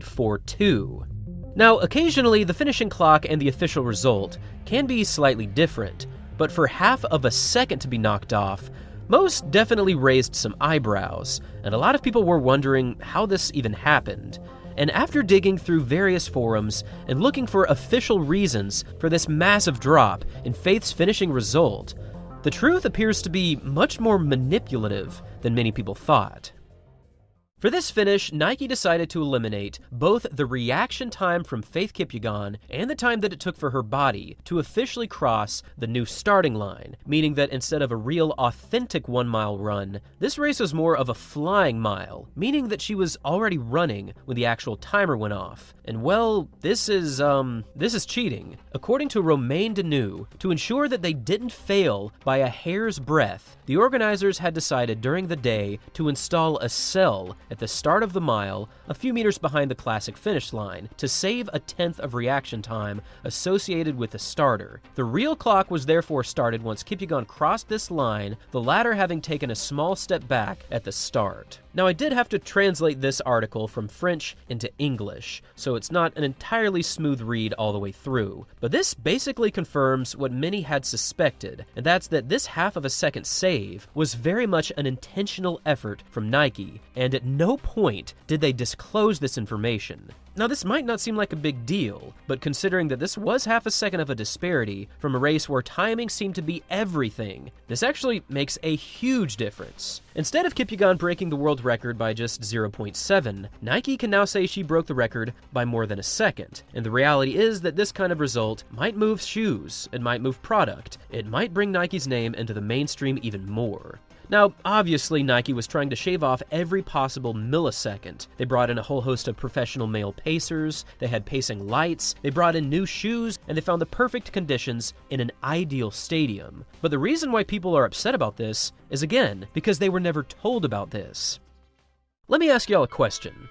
.42. Now, occasionally, the finishing clock and the official result can be slightly different, but for half of a second to be knocked off, most definitely raised some eyebrows, and a lot of people were wondering how this even happened. And after digging through various forums and looking for official reasons for this massive drop in Faith's finishing result, the truth appears to be much more manipulative than many people thought. For this finish, Nike decided to eliminate both the reaction time from Faith Kipygon and the time that it took for her body to officially cross the new starting line, meaning that instead of a real authentic 1 mile run, this race was more of a flying mile, meaning that she was already running when the actual timer went off. And well, this is cheating. According to Romain Deneu, to ensure that they didn't fail by a hair's breadth, the organizers had decided during the day to install a cell at the start of the mile, a few meters behind the classic finish line, to save a tenth of reaction time associated with the starter. The real clock was therefore started once Kipygon crossed this line, the latter having taken a small step back at the start. Now, I did have to translate this article from French into English, so it's not an entirely smooth read all the way through. But this basically confirms what many had suspected, and that's that this half of a second save was very much an intentional effort from Nike, and at no point did they disclose this information. Now, this might not seem like a big deal, but considering that this was half a second of a disparity from a race where timing seemed to be everything, this actually makes a huge difference. Instead of Kipygon breaking the world record by just 0.7, Nike can now say she broke the record by more than a second. And the reality is that this kind of result might move shoes, it might move product, it might bring Nike's name into the mainstream even more. Now, obviously, Nike was trying to shave off every possible millisecond. They brought in a whole host of professional male pacers, they had pacing lights, they brought in new shoes, and they found the perfect conditions in an ideal stadium. But the reason why people are upset about this is, again, because they were never told about this. Let me ask y'all a question.